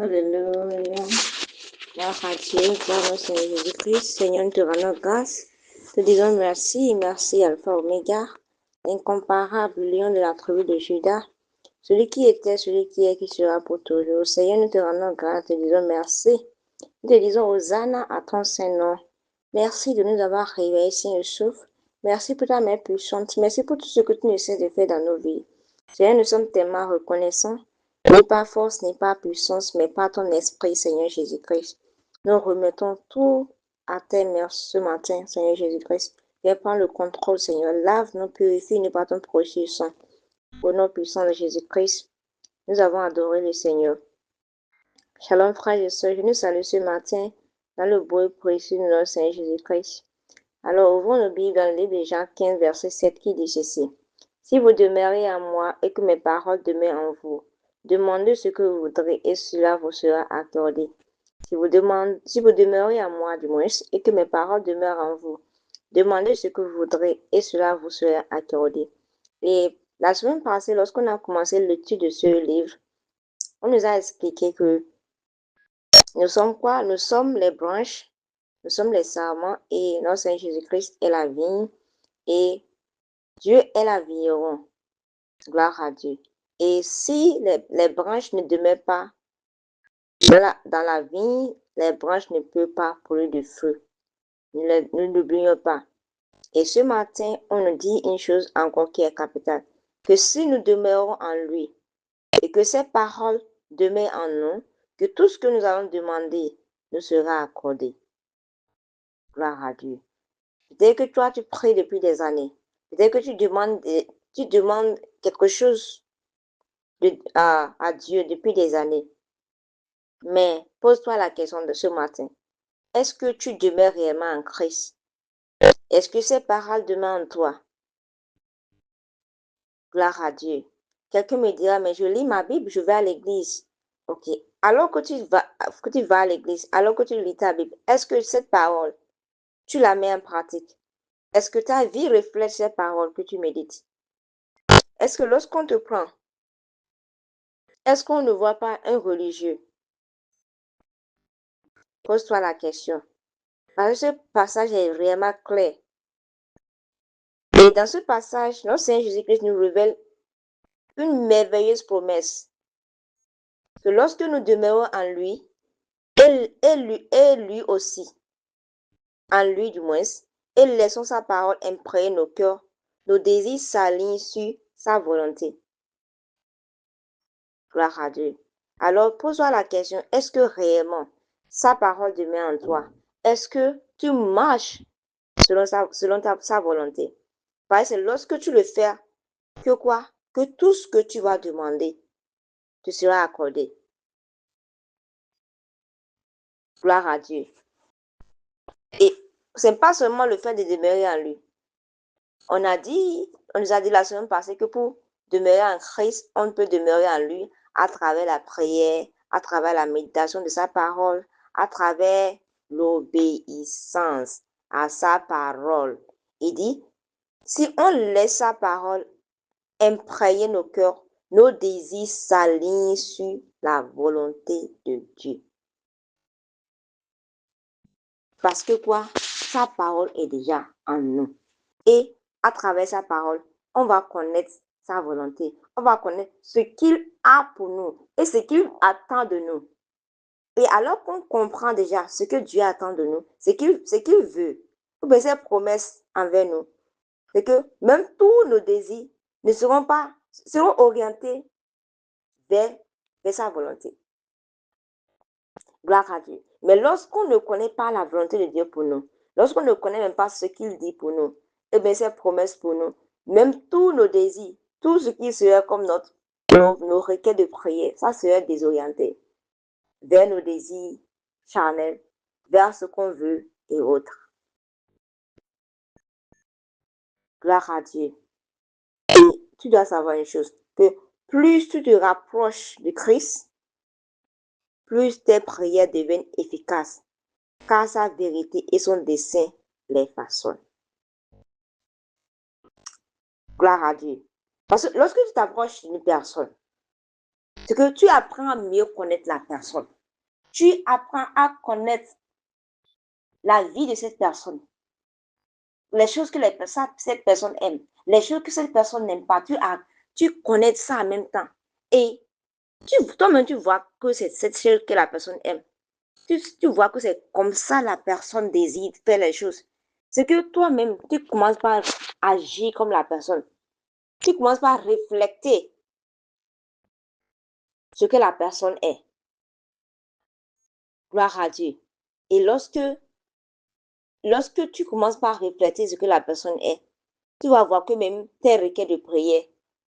Alléluia. Gloire à Dieu, gloire au Seigneur Jésus-Christ. Seigneur, nous te rendons grâce. Te disons merci, merci Alpha Oméga, incomparable lion de la tribu de Judas, celui qui était, celui qui est, qui sera pour toujours. Seigneur, nous te rendons grâce, te disons merci. Nous te disons Hosanna à ton Saint-Nom. Merci de nous avoir réveillés sains et saufs. Merci pour ta main puissante. Merci pour tout ce que tu nous essaies de faire dans nos vies. Seigneur, nous sommes tellement reconnaissants. Ni par force, ni par puissance, mais par ton esprit, Seigneur Jésus-Christ. Nous remettons tout à tes mains ce matin, Seigneur Jésus-Christ. Viens prendre le contrôle, Seigneur. Lave-nous, purifie-nous par ton précieux sang. Au nom puissant de Jésus-Christ, nous avons adoré le Seigneur. Shalom, frères et sœurs, je nous salue ce matin dans le beau et précieux de notre Seigneur Jésus-Christ. Alors, ouvrons nos Bibles dans le livre de Jean 15, verset 7 qui dit ceci. Si vous demeurez en moi et que mes paroles demeurent en vous, demandez ce que vous voudrez et cela vous sera accordé. Si vous demeurez en moi, du moins, et que mes paroles demeurent en vous, demandez ce que vous voudrez et cela vous sera accordé. Et la semaine passée, lorsqu'on a commencé l'étude de ce livre, on nous a expliqué que nous sommes quoi? Nous sommes les branches, nous sommes les sarments et notre Seigneur Jésus-Christ est la vigne et Dieu est la vigneron. Gloire à Dieu. Et si les branches ne demeurent pas dans la vigne, les branches ne peuvent pas produire de feu. Nous n'oublions pas. Et ce matin, on nous dit une chose encore qui est capitale. Que si nous demeurons en lui, et que ces paroles demeurent en nous, que tout ce que nous allons demander nous sera accordé. Gloire à Dieu. Peut-être que toi, tu pries depuis des années. Peut-être que tu demandes quelque chose à Dieu depuis des années. Mais pose-toi la question de ce matin. Est-ce que tu demeures réellement en Christ? Est-ce que ces paroles demeurent en toi? Gloire à Dieu. Quelqu'un me dira, mais je lis ma Bible, je vais à l'église. Ok. Alors que tu vas à l'église, alors que tu lis ta Bible, est-ce que cette parole, tu la mets en pratique? Est-ce que ta vie reflète ces paroles que tu médites? Est-ce que lorsqu'on te prend, est-ce qu'on ne voit pas un religieux? Pose-toi la question. Parce que ce passage est vraiment clair. Et dans ce passage, notre Seigneur Jésus-Christ nous révèle une merveilleuse promesse. Que lorsque nous demeurons en lui, et lui aussi, en lui du moins, et laissons sa parole imprégner nos cœurs, nos désirs s'alignent sur sa volonté. Gloire à Dieu. Alors, pose-toi la question, est-ce que réellement sa parole demeure en toi? Est-ce que tu marches selon sa volonté? Parce que c'est lorsque tu le fais que quoi? Que tout ce que tu vas demander te sera accordé. Gloire à Dieu. Et ce n'est pas seulement le fait de demeurer en lui. On nous a dit la semaine passée que pour demeurer en Christ, on peut demeurer en lui à travers la prière, à travers la méditation de sa parole, à travers l'obéissance à sa parole. Il dit, si on laisse sa parole imprégner nos cœurs, nos désirs s'alignent sur la volonté de Dieu. Parce que quoi? Sa parole est déjà en nous. Et à travers sa parole, on va connaître sa volonté. On va connaître ce qu'il a pour nous et ce qu'il attend de nous. Et alors qu'on comprend déjà ce que Dieu attend de nous, ce qu'il veut, ou bien ses promesses envers nous, c'est que même tous nos désirs ne seront orientés vers sa volonté. Gloire à Dieu. Mais lorsqu'on ne connaît pas la volonté de Dieu pour nous, lorsqu'on ne connaît même pas ce qu'il dit pour nous, et bien ses promesses pour nous, même tous nos désirs, tout ce qui serait comme nos requêtes de prière, ça serait désorienté vers nos désirs charnels, vers ce qu'on veut et autres. Gloire à Dieu. Et tu dois savoir une chose, que plus tu te rapproches de Christ, plus tes prières deviennent efficaces, car sa vérité et son dessein les façonnent. Gloire à Dieu. Parce que lorsque tu t'approches d'une personne, c'est que tu apprends à mieux connaître la personne. Tu apprends à connaître la vie de cette personne. Les choses que cette personne aime. Les choses que cette personne n'aime pas. Tu connais ça en même temps. Et toi-même, tu vois que c'est cette chose que la personne aime. Tu vois que c'est comme ça la personne désire faire les choses. C'est que toi-même, tu commences par agir comme la personne. Tu commences par refléter ce que la personne est. Gloire à Dieu. Et lorsque tu commences par refléter ce que la personne est, tu vas voir que même tes requêtes de prière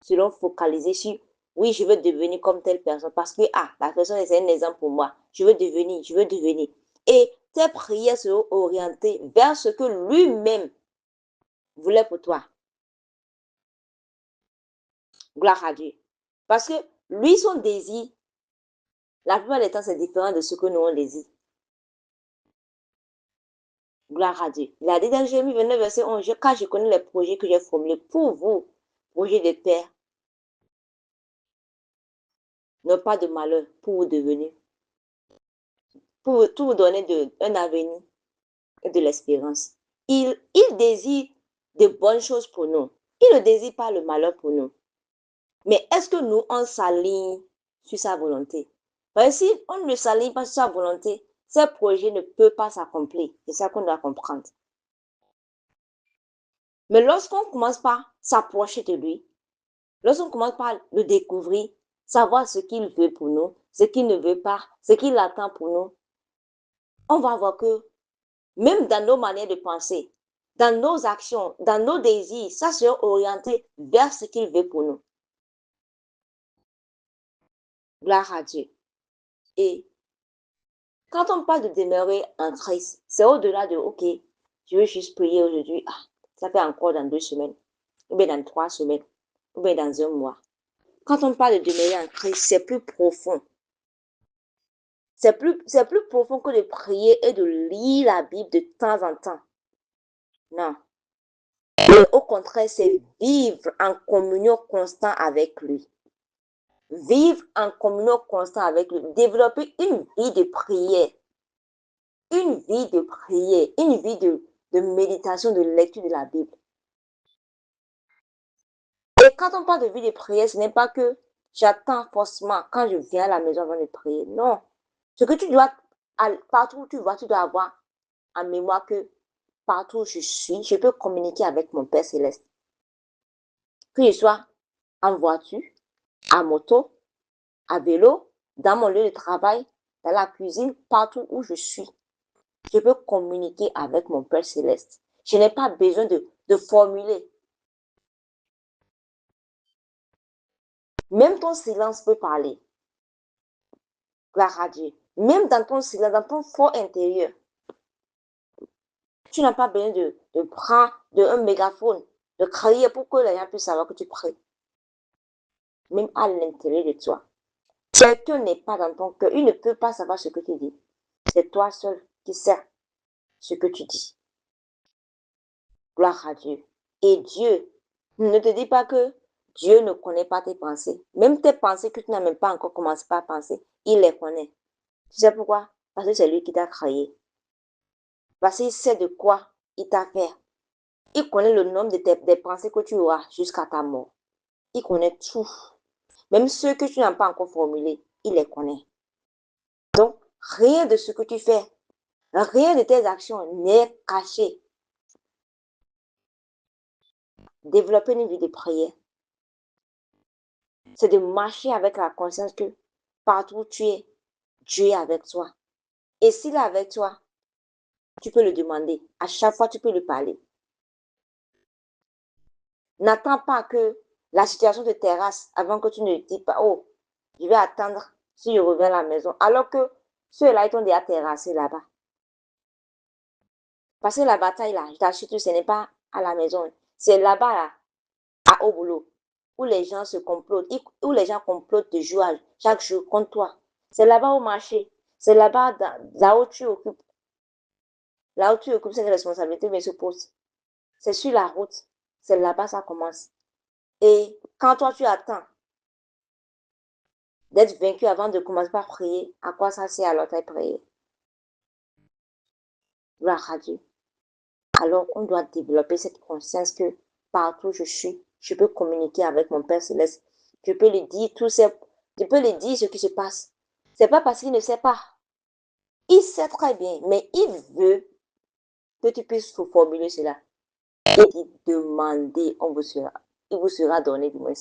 seront focalisées sur oui, je veux devenir comme telle personne parce que la personne c'est un exemple pour moi. Je veux devenir. Et tes prières seront orientées vers ce que lui-même voulait pour toi. Gloire à Dieu. Parce que lui, son désir, la plupart des temps, c'est différent de ce que nous on désire. Gloire à Dieu. Il a dit dans Jérémie 29, verset 11, car je connais les projets que j'ai formulés pour vous, projets de paix, non pas de malheur, pour vous devenir, pour tout vous donner un avenir et de l'espérance. Il désire de bonnes choses pour nous. Il ne désire pas le malheur pour nous. Mais est-ce que nous, on s'aligne sur sa volonté? Parce que si on ne s'aligne pas sur sa volonté, ce projet ne peut pas s'accomplir. C'est ça qu'on doit comprendre. Mais lorsqu'on commence par s'approcher de lui, lorsqu'on commence par le découvrir, savoir ce qu'il veut pour nous, ce qu'il ne veut pas, ce qu'il attend pour nous, on va voir que même dans nos manières de penser, dans nos actions, dans nos désirs, ça sera orienté vers ce qu'il veut pour nous. Gloire à Dieu. Et quand on parle de demeurer en Christ, c'est au-delà de, OK, je veux juste prier aujourd'hui, ça fait encore dans 2 semaines, ou bien dans 3 semaines, ou bien dans un mois. Quand on parle de demeurer en Christ, c'est plus profond. C'est plus profond que de prier et de lire la Bible de temps en temps. Non. Mais au contraire, c'est vivre en communion constante avec lui. Vivre en communion constante avec lui. Développer une vie de prière. Une vie de prière. Une vie de méditation, de lecture de la Bible. Et quand on parle de vie de prière, ce n'est pas que j'attends forcément quand je viens à la maison avant de prier. Non. Ce que tu dois, partout où tu vas, tu dois avoir en mémoire que partout où je suis, je peux communiquer avec mon Père Céleste. Que je sois en voiture, à moto, à vélo, dans mon lieu de travail, dans la cuisine, partout où je suis, je peux communiquer avec mon Père Céleste. Je n'ai pas besoin de formuler. Même ton silence peut parler. Gloire à Dieu. Même dans ton silence, dans ton fort intérieur, tu n'as pas besoin de prendre un mégaphone, de crier pour que les gens puissent savoir que tu pries. Même à l'intérieur de toi. Quelqu'un n'est pas dans ton cœur. Il ne peut pas savoir ce que tu dis. C'est toi seul qui sais ce que tu dis. Gloire à Dieu. Et Dieu ne te dit pas que Dieu ne connaît pas tes pensées. Même tes pensées que tu n'as même pas encore commencé à penser, il les connaît. Tu sais pourquoi? Parce que c'est lui qui t'a créé. Parce qu'il sait de quoi il t'a fait. Il connaît le nombre des pensées que tu auras jusqu'à ta mort. Il connaît tout. Même ceux que tu n'as pas encore formulés, il les connaît. Donc, rien de ce que tu fais, rien de tes actions n'est caché. Développer une vie de prière, c'est de marcher avec la conscience que partout où tu es, Dieu est avec toi. Et s'il est avec toi, tu peux le demander. À chaque fois, tu peux lui parler. N'attends pas que la situation te terrasse avant que tu ne dis pas, oh, je vais attendre si je reviens à la maison. Alors que ceux-là, ils t'ont déjà terrassé là-bas. Parce que la bataille, là, je t'assure que ce n'est pas à la maison. C'est là-bas, là, au boulot, où les gens se complotent, où les gens complotent de jour chaque jour contre toi. C'est là-bas au marché. C'est là-bas, là où tu occupes cette responsabilité, mais ce poste. C'est sur la route. C'est là-bas ça commence. Et quand toi tu attends d'être vaincu avant de commencer par prier, à quoi ça sert alors ta prière? Gloire à Dieu. Alors on doit développer cette conscience que partout où je suis, je peux communiquer avec mon Père Céleste. Je peux lui dire je peux lui dire ce qui se passe. C'est pas parce qu'il ne sait pas. Il sait très bien, mais il veut que tu puisses formuler cela. Il dit demandez, il vous sera donné du moins.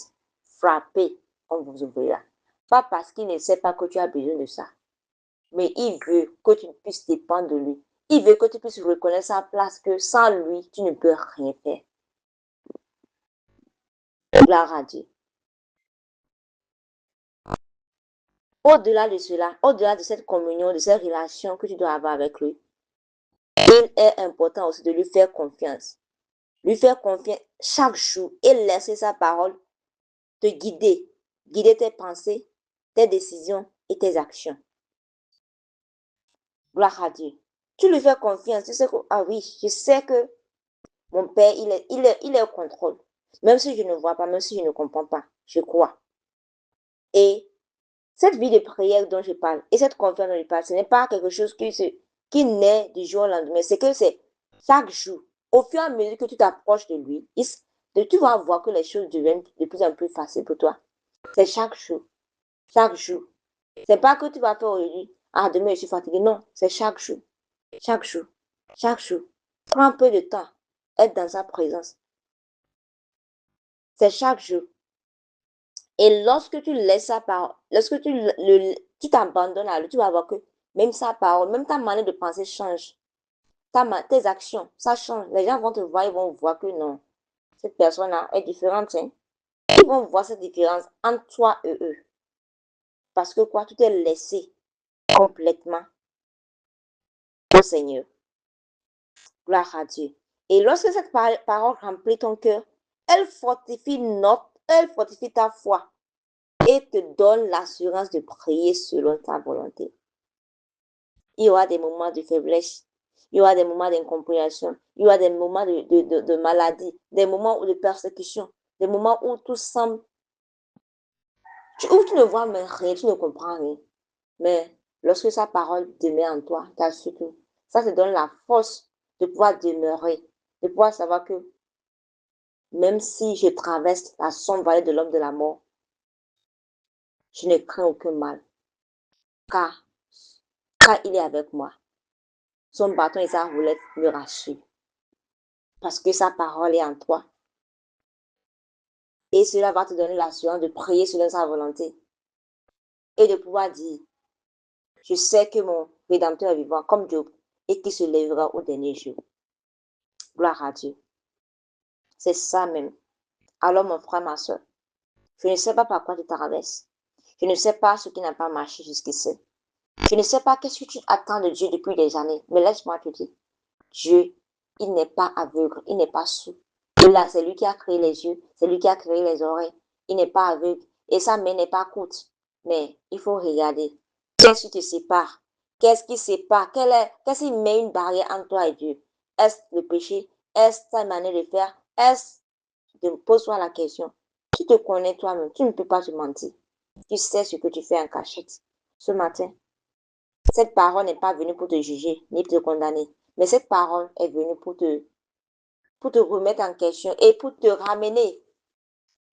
Frappez, on vous ouvrira. Pas parce qu'il ne sait pas que tu as besoin de ça, mais il veut que tu puisses dépendre de lui. Il veut que tu puisses reconnaître sa place, que sans lui, tu ne peux rien faire. Gloire à Dieu. Au-delà de cela, au-delà de cette communion, de cette relation que tu dois avoir avec lui, il est important aussi de lui faire confiance. Lui faire confiance chaque jour et laisser sa parole te guider. Guider tes pensées, tes décisions et tes actions. Gloire à Dieu. Tu lui fais confiance. Tu sais que, ah oui, je sais que mon Père, il est au contrôle. Même si je ne vois pas, même si je ne comprends pas, je crois. Et cette vie de prière dont je parle, et cette confiance dont je parle, ce n'est pas quelque chose qui naît du jour au lendemain. C'est que c'est chaque jour. Au fur et à mesure que tu t'approches de lui, tu vas voir que les choses deviennent de plus en plus faciles pour toi. C'est chaque jour. Chaque jour. C'est pas que tu vas faire aujourd'hui. Ah, demain, je suis fatigué. Non, c'est chaque jour. Chaque jour. Chaque jour. Prends un peu de temps. Être dans sa présence. C'est chaque jour. Et lorsque tu laisses sa parole, lorsque tu t'abandonnes à lui, tu vas voir que même sa parole, même ta manière de penser change. Tes actions, ça change. Les gens vont te voir, ils vont voir que non, cette personne-là est différente. Hein. Ils vont voir cette différence entre toi et eux. Parce que quoi, tu t'es laissé complètement au Seigneur. Gloire à Dieu. Et lorsque cette parole remplit ton cœur, elle elle fortifie ta foi et te donne l'assurance de prier selon ta volonté. Il y aura des moments de faiblesse, il y aura des moments d'incompréhension, il y aura des moments de maladie, des moments de persécution, des moments où tout semble, où tu ne vois même rien, tu ne comprends rien. Mais lorsque sa parole demeure en toi, t'assures que ça te donne la force de pouvoir demeurer, de pouvoir savoir que même si je traverse la sombre vallée de l'homme de la mort, je ne crains aucun mal, car, car il est avec moi. Son bâton et sa roulette me rassurent, parce que sa parole est en toi. Et cela va te donner l'assurance de prier selon sa volonté et de pouvoir dire, je sais que mon Rédempteur est vivant comme Job et qu'il se lèvera au dernier jour. Gloire à Dieu. C'est ça même. Alors mon frère, ma soeur, je ne sais pas par quoi tu traverses. Je ne sais pas ce qui n'a pas marché jusqu'ici. Je ne sais pas qu'est-ce que tu attends de Dieu depuis des années. Mais laisse-moi te dire, Dieu, il n'est pas aveugle, il n'est pas sourd. Là, c'est lui qui a créé les yeux, c'est lui qui a créé les oreilles. Il n'est pas aveugle et sa main n'est pas courte. Mais il faut regarder. Qu'est-ce qui te sépare? Qu'est-ce qui sépare? Qu'est-ce qui met une barrière entre toi et Dieu? Est-ce le péché? Est-ce ta manière de faire? Pose-toi la question. Tu te connais toi-même, tu ne peux pas te mentir. Tu sais ce que tu fais en cachette. Ce matin, cette parole n'est pas venue pour te juger, ni pour te condamner. Mais cette parole est venue pour te remettre en question et pour te ramener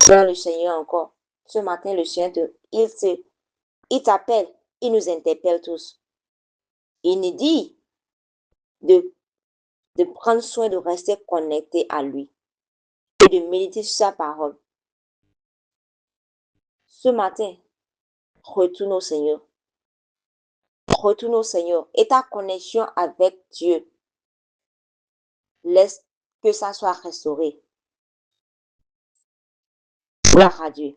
vers le Seigneur encore. Ce matin, le Seigneur, il t'appelle, il nous interpelle tous. Il nous dit de, de prendre soin de rester connecté à lui et de méditer sur sa parole. Ce matin, retourne au Seigneur. Retourne au Seigneur et ta connexion avec Dieu, laisse que ça soit restauré. Gloire à Dieu.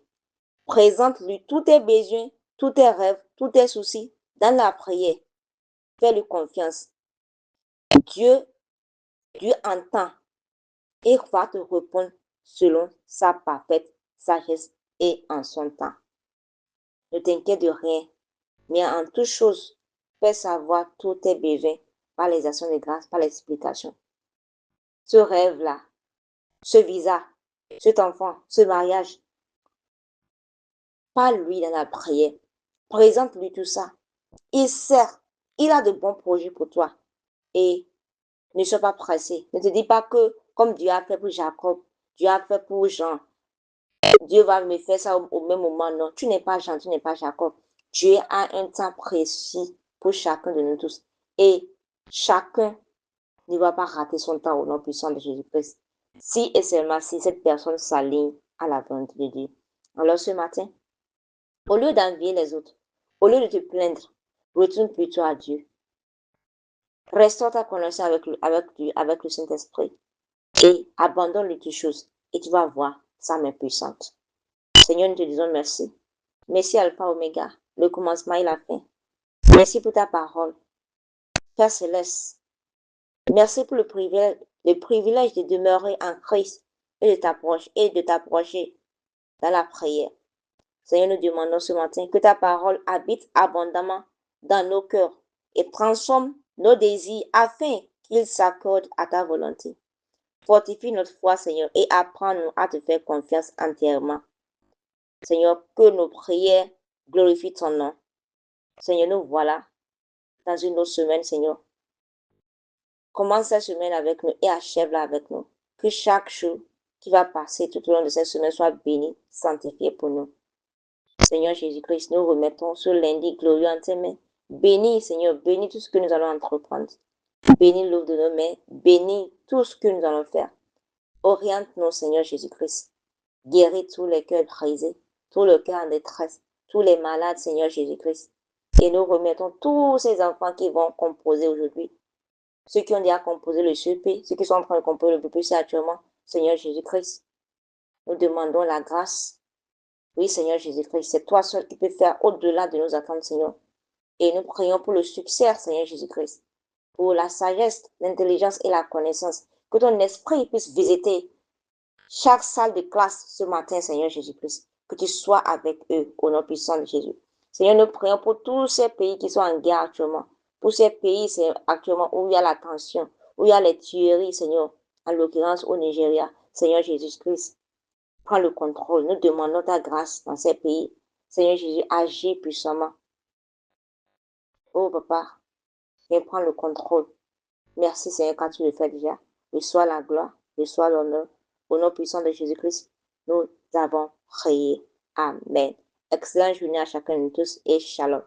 Présente-lui tous tes besoins, tous tes rêves, tous tes soucis dans la prière. Fais-lui confiance. Dieu, Dieu entend et va te répondre selon sa parfaite sagesse et en son temps. Ne t'inquiète de rien, mais en toute chose, fais savoir tous tes besoins par les actions de grâce, par l'explication. Ce rêve-là, ce visa, cet enfant, ce mariage, parle-lui dans la prière. Présente-lui tout ça. Il sert, il a de bons projets pour toi. Et ne sois pas pressé. Ne te dis pas que comme Dieu a fait pour Jacob, Dieu a fait pour Jean, Dieu va me faire ça au même moment. Non, tu n'es pas Jean, tu n'es pas Jacob. Dieu a un temps précis pour chacun de nous tous. Et chacun ne va pas rater son temps au nom puissant de Jésus-Christ. Si et seulement si cette personne s'aligne à la volonté de Dieu. Alors ce matin, au lieu d'envier les autres, au lieu de te plaindre, retourne plutôt à Dieu. Restaure ta connexion avec le Saint-Esprit et abandonne les toutes choses et tu vas voir sa main puissante. Seigneur, nous te disons merci. Merci Alpha Oméga, le commencement et la fin. Merci pour ta parole. Père Céleste, merci pour le privilège de demeurer en Christ et de t'approcher dans la prière. Seigneur, nous demandons ce matin que ta parole habite abondamment dans nos cœurs et transforme nos désirs afin qu'ils s'accordent à ta volonté. Fortifie notre foi, Seigneur, et apprends-nous à te faire confiance entièrement. Seigneur, que nos prières glorifient ton nom. Seigneur, nous voilà dans une autre semaine, Seigneur. Commence cette semaine avec nous et achève-la avec nous. Que chaque jour qui va passer tout au long de cette semaine soit béni, sanctifié pour nous. Seigneur Jésus-Christ, nous remettons ce lundi glorieux en tes mains. Bénis, Seigneur, bénis tout ce que nous allons entreprendre. Bénis l'œuvre de nos mains. Bénis tout ce que nous allons faire. Oriente-nous, Seigneur Jésus-Christ. Guéris tous les cœurs brisés. tout le cœur en détresse, tous les malades, Seigneur Jésus-Christ. Et nous remettons tous ces enfants qui vont composer aujourd'hui, ceux qui ont déjà composé le CP, ceux qui sont en train de composer le PPC actuellement, Seigneur Jésus-Christ. Nous demandons la grâce. Oui, Seigneur Jésus-Christ, c'est toi seul qui peux faire au-delà de nos attentes, Seigneur. Et nous prions pour le succès, Seigneur Jésus-Christ, pour la sagesse, l'intelligence et la connaissance. Que ton esprit puisse visiter chaque salle de classe ce matin, Seigneur Jésus-Christ. Que tu sois avec eux au nom puissant de Jésus. Seigneur, nous prions pour tous ces pays qui sont en guerre actuellement. Pour ces pays actuellement où il y a la tension, où il y a les tueries, Seigneur. En l'occurrence au Nigeria. Seigneur Jésus-Christ, prends le contrôle. Nous demandons ta grâce dans ces pays. Seigneur Jésus, agis puissamment. Oh papa, viens prendre le contrôle. Merci Seigneur quand tu le fais déjà. Reçois la gloire, reçois l'honneur. Au nom puissant de Jésus-Christ, nous avons prié. Amen. Excellente journée à chacun de tous et shalom.